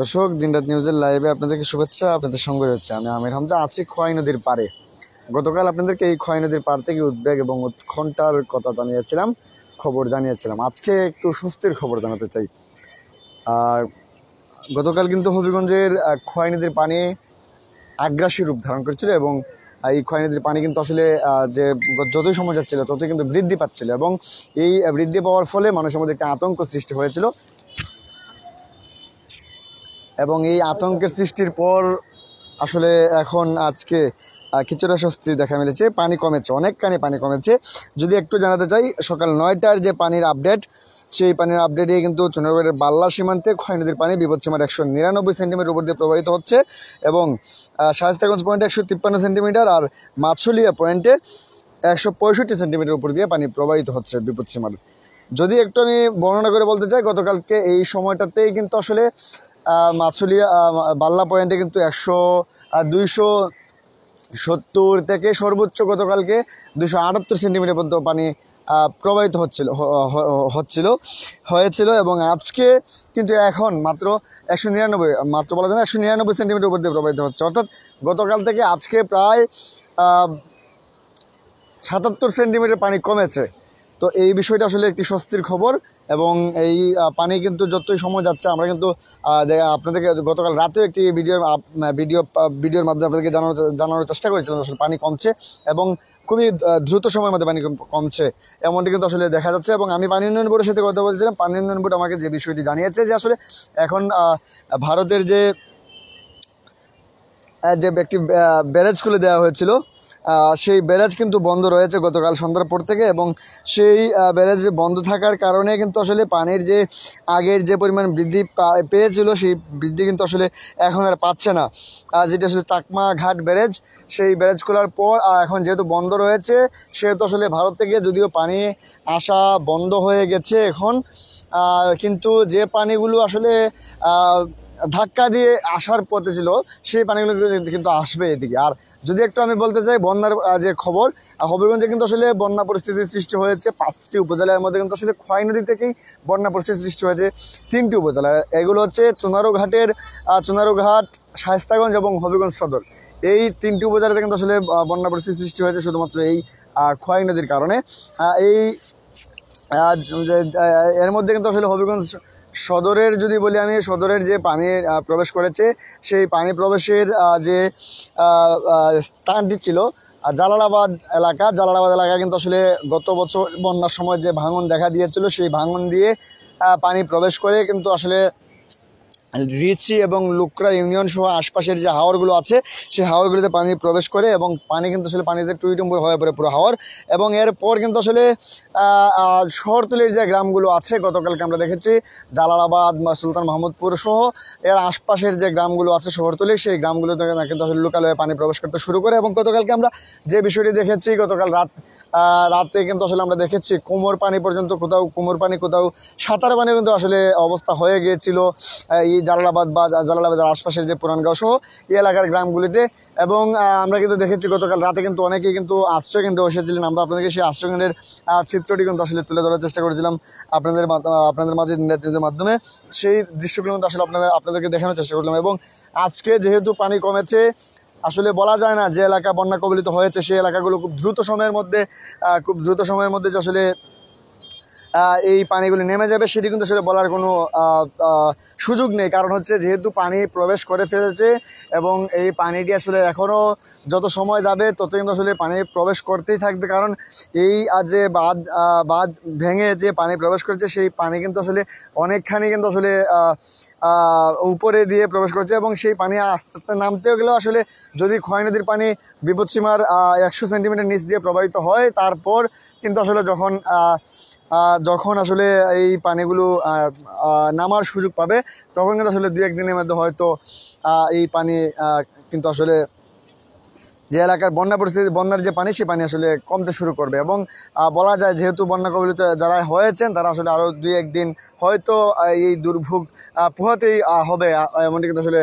দর্শক, দিনরাত নিউজের লাইভে আপনাদেরকে শুভেচ্ছা। আপনাদের সঙ্গে রয়েছে আমি আমির হামজা। আছি খোয়াই নদীর পাড়ে। গতকাল আপনাদেরকে এই খোয়াই নদীর পাড় থেকে উদ্বেগ এবং উৎকণ্ঠার কথা জানিয়েছিলাম, খবর জানিয়েছিলাম। আজকে একটু স্বস্তির খবর জানাতে চাই। গতকাল কিন্তু হবিগঞ্জের খোয়াই নদীর পানি আগ্রাসী রূপ ধারণ করেছিল এবং এই খোয়াই নদীর পানি কিন্তু আসলে যে যতই সময় যাচ্ছিল ততই কিন্তু বৃদ্ধি পাচ্ছিল এবং এই বৃদ্ধি পাওয়ার ফলে মানুষের মধ্যে একটা আতঙ্ক সৃষ্টি হয়েছিল এবং এই আতঙ্কের সৃষ্টির পর আসলে এখন আজকে কিছুটা স্বস্তি দেখা মিলেছে। পানি কমেছে, অনেকখানি পানি কমেছে। যদি একটু জানাতে চাই, সকাল 9টার যে পানির আপডেট, সেই পানির আপডেটে কিন্তু চুনারগড়ের বাল্লা সীমান্তে খোয়াই নদীর পানি বিপদসীমার 199 সেন্টিমিটার উপর দিয়ে প্রবাহিত হচ্ছে এবং শায়েস্তাগঞ্জ পয়েন্টে 153 সেন্টিমিটার আর মাছুলিয়া পয়েন্টে 165 সেন্টিমিটার উপর দিয়ে পানি প্রবাহিত হচ্ছে বিপদসীমার। যদি একটু আমি বর্ণনা করে বলতে চাই, গতকালকে এই সময়টাতেই কিন্তু আসলে মাছুলিয়া বাল্লা পয়েন্টে কিন্তু 270 থেকে সর্বোচ্চ গতকালকে 278 সেন্টিমিটার পর্যন্ত পানি প্রবাহিত হয়েছিল এবং আজকে কিন্তু এখন মাত্র 199, মাত্র বলা যায় না, 199 সেন্টিমিটার উপর দিয়ে প্রবাহিত হচ্ছে। অর্থাৎ গতকাল থেকে আজকে প্রায় 77 সেন্টিমিটার পানি কমেছে। তো এই বিষয়টা আসলে একটি স্বস্তির খবর এবং এই পানি কিন্তু যতই সময় যাচ্ছে আমরা কিন্তু আপনাদেরকে গতকাল রাতেও একটি ভিডিওর মাধ্যমে আপনাদেরকে জানানোর চেষ্টা করেছিলাম আসলে পানি কমছে এবং খুবই দ্রুত সময়ের মধ্যে পানি কমছে, এমনটি কিন্তু আসলে দেখা যাচ্ছে। এবং আমি পানি উন্নয়ন বোর্ডের সাথে কথা বলছিলাম। পানি উন্নয়ন বোর্ড আমাকে যে বিষয়টি জানিয়েছে যে আসলে এখন ভারতের যে একটি ব্যারেজ খুলে দেওয়া হয়েছিল, সেই ব্যারেজ কিন্তু বন্ধ রয়েছে গতকাল সন্ধ্যার পর থেকে এবং সেই ব্যারেজ বন্ধ থাকার কারণে কিন্তু আসলে পানির যে আগের যে পরিমাণ বৃদ্ধি পেয়েছিল সেই বৃদ্ধি কিন্তু আসলে এখন আর পাচ্ছে না। যেটা আসলে চাকমা ঘাট ব্যারেজ, সেই ব্যারেজ খোলার পর এখন যেহেতু বন্ধ রয়েছে, সেহেতু আসলে ভারত থেকে যদিও পানি আসা বন্ধ হয়ে গেছে এখন, কিন্তু যে পানিগুলো আসলে ধাক্কা দিয়ে আসার পথে ছিল সেই পানিগুলো কিন্তু আসবে এদিকে। আর যদি একটু আমি বলতে চাই বন্যার যে খবর, হবিগঞ্জে কিন্তু আসলে বন্যা পরিস্থিতির সৃষ্টি হয়েছে 5টি উপজেলার মধ্যে কিন্তু আসলে খোয়াই নদী থেকেই বন্যা পরিস্থিতির সৃষ্টি হয়েছে 3টি উপজেলা। এগুলো হচ্ছে চুনারুঘাট, শায়েস্তাগঞ্জ এবং হবিগঞ্জ সদর। এই 3টি উপজেলাতে কিন্তু আসলে বন্যা পরিস্থিতির সৃষ্টি হয়েছে শুধুমাত্র এই খোয়াই নদীর কারণে। এই এর মধ্যে কিন্তু আসলে হবিগঞ্জ সদরের যদি বলি আমি, সদরের যে পানি প্রবেশ করেছে সেই পানি প্রবেশের যে স্থানটি ছিল জালালাবাদ এলাকা কিন্তু আসলে গত বছর বন্যার সময় যে ভাঙন দেখা দিয়েছিল সেই ভাঙন দিয়ে পানি প্রবেশ করে কিন্তু আসলে রিচি এবং লুকরা ইউনিয়ন সহ আশপাশের যে হাওরগুলো আছে সেই হাওরগুলোতে পানি প্রবেশ করে এবং পানি কিন্তু আসলে পানিতে টুইটুম্বুর হয়ে পড়ে পুরো হাওর। এবং এরপর কিন্তু আসলে শহরতলির যে গ্রামগুলো আছে, গতকালকে আমরা দেখেছি জালালাবাদ, সুলতান মাহমুদপুর সহ এর আশপাশের যে গ্রামগুলো আছে শহরতলির, সেই গ্রামগুলোতে কিন্তু আসলে লোকালয়ে পানি প্রবেশ করতে শুরু করে। এবং গতকালকে আমরা যে বিষয়টি দেখেছি, গতকাল রাতে কিন্তু আসলে আমরা দেখেছি কোমর পানি পর্যন্ত, কোথাও সাঁতার পানি কিন্তু আসলে অবস্থা হয়ে গিয়েছিল এই জালালাবাদের আশপাশের যে পুরানগাঁও সহ এই এলাকার গ্রামগুলিতে। এবং আমরা কিন্তু দেখেছি গতকাল রাতে কিন্তু অনেকেই কিন্তু আশ্রয়কেন্দ্রে এসেছিলেন। আমরা আপনাদেরকে সেই আশ্রয়কেন্দ্রের চিত্রটি কিন্তু আসলে তুলে ধরার চেষ্টা করেছিলাম আপনাদের মাঝে নিউজের মাধ্যমে। সেই দৃশ্যগুলো কিন্তু আসলে আপনাদেরকে দেখানোর চেষ্টা করলাম। এবং আজকে যেহেতু পানি কমেছে, আসলে বলা যায় না যে এলাকা বন্যা কবলিত হয়েছে সেই এলাকাগুলো খুব দ্রুত সময়ের মধ্যে যে আসলে এই পানিগুলি নেমে যাবে সেটি কিন্তু আসলে বলার কোনো সুযোগ নেই। কারণ হচ্ছে যেহেতু পানি প্রবেশ করে ফেলেছে এবং এই পানিটি আসলে এখনও যত সময় যাবে তত কিন্তু আসলে পানি প্রবেশ করতেই থাকবে। কারণ এই যে বাঁধ ভেঙে যে পানি প্রবেশ করেছে সেই পানি কিন্তু আসলে অনেকখানি কিন্তু আসলে উপরে দিয়ে প্রবেশ করছে এবং সেই পানি আস্তে আস্তে নামতেও গেলেও আসলে যদি খোয়াই নদীর পানি বিপদসীমার 100 সেন্টিমিটার নিচ দিয়ে প্রবাহিত হয়, তারপর কিন্তু আসলে যখন আসলে এই পানিগুলো নামার সুযোগ পাবে তখন কিন্তু আসলে 2-1 দিনের মধ্যে হয়তো এই পানি কিন্তু আসলে যে এলাকার বন্যার যে পানি সেই পানি আসলে কমতে শুরু করবে। এবং বলা যায় যেহেতু বন্যা কবলিত যারা হয়েছেন তারা আসলে আরও 2-1 দিন হয়তো এই দুর্ভোগ পোহাতেই হবে, এমনটি কিন্তু আসলে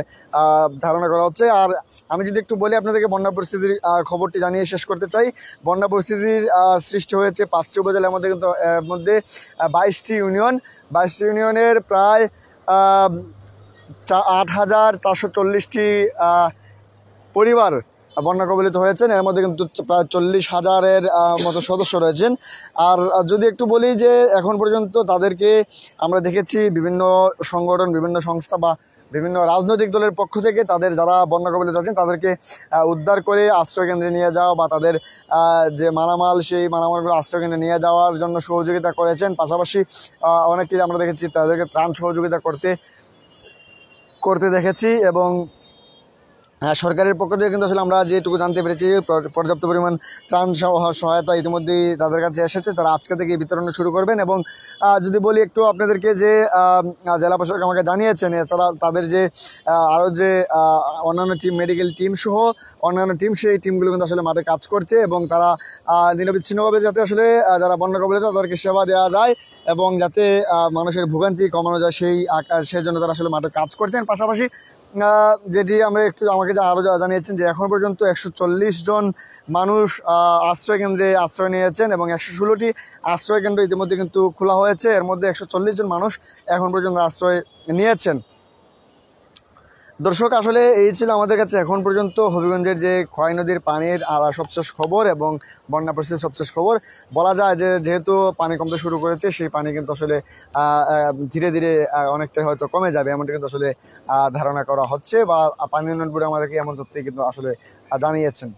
ধারণা করা হচ্ছে। আর আমি যদি একটু বলি আপনাদেরকে বন্যা পরিস্থিতির খবরটি জানিয়ে শেষ করতে চাই। বন্যা পরিস্থিতির সৃষ্টি হয়েছে 5টি উপজেলার মধ্যে, কিন্তু এর মধ্যে 22টি ইউনিয়নের প্রায় 8,440টি পরিবার বন্যা কবলিত হয়েছেন। এর মধ্যে কিন্তু প্রায় 40,000-এর মতো সদস্য রয়েছেন। আর যদি একটু বলি যে এখন পর্যন্ত তাদেরকে আমরা দেখেছি বিভিন্ন সংগঠন, বিভিন্ন সংস্থা বা বিভিন্ন রাজনৈতিক দলের পক্ষ থেকে তাদের যারা বন্যা কবলিত আছেন তাদেরকে উদ্ধার করে আশ্রয়কেন্দ্রে নিয়ে যাওয়া বা তাদের যে মালামাল সেই মালামালগুলো আশ্রয়কেন্দ্রে নিয়ে যাওয়ার জন্য সহযোগিতা করেছেন। পাশাপাশি অনেকটি আমরা দেখেছি তাদেরকে ত্রাণ সহযোগিতা করতে দেখেছি। এবং সরকারের পক্ষ থেকে কিন্তু আসলে আমরা যেটুকু জানতে পেরেছি পর্যাপ্ত পরিমাণ ত্রাণ সহায়তা ইতিমধ্যেই তাদের কাছে এসেছে। তারা আজকে থেকে বিতরণ শুরু করবেন। এবং যদি বলি একটু আপনাদেরকে যে জেলা প্রশাসক আমাকে জানিয়েছেন, এছাড়া তাদের যে আরও যে অন্যান্য টিম, মেডিকেল টিম সহ অন্যান্য টিম, সেই টিমগুলো কিন্তু আসলে মাঠে কাজ করছে এবং তারা নিরবিচ্ছিন্নভাবে যাতে আসলে যারা বন্যা কবলিত তাদেরকে সেবা দেওয়া যায় এবং যাতে মানুষের ভোগান্তি কমানো যায় সেই জন্য তারা আসলে মাঠে কাজ করছেন। পাশাপাশি যেটি আমরা একটু আমাকে আরও জানিয়েছেন যে এখন পর্যন্ত 140 জন মানুষ আশ্রয়কেন্দ্রে আশ্রয় নিয়েছেন এবং 116টি আশ্রয়কেন্দ্র ইতিমধ্যে কিন্তু খোলা হয়েছে। এর মধ্যে 140 জন মানুষ এখন পর্যন্ত আশ্রয় নিয়েছেন। দর্শক, আসলে এই ছিল আমাদের কাছে এখন পর্যন্ত হবিগঞ্জের যে খোয়াই নদীর পানির সবশেষ খবর এবং বন্যা পরিস্থিতির সবশেষ খবর। বলা যায় যে যেহেতু পানি কমতে শুরু করেছে, সেই পানি কিন্তু আসলে ধীরে ধীরে অনেকটা হয়তো কমে যাবে, এমনটা কিন্তু আসলে ধারণা করা হচ্ছে বা পানি উন্নয়ন বোর্ড আমাদেরকে এমন তথ্যই কিন্তু আসলে জানিয়েছেন।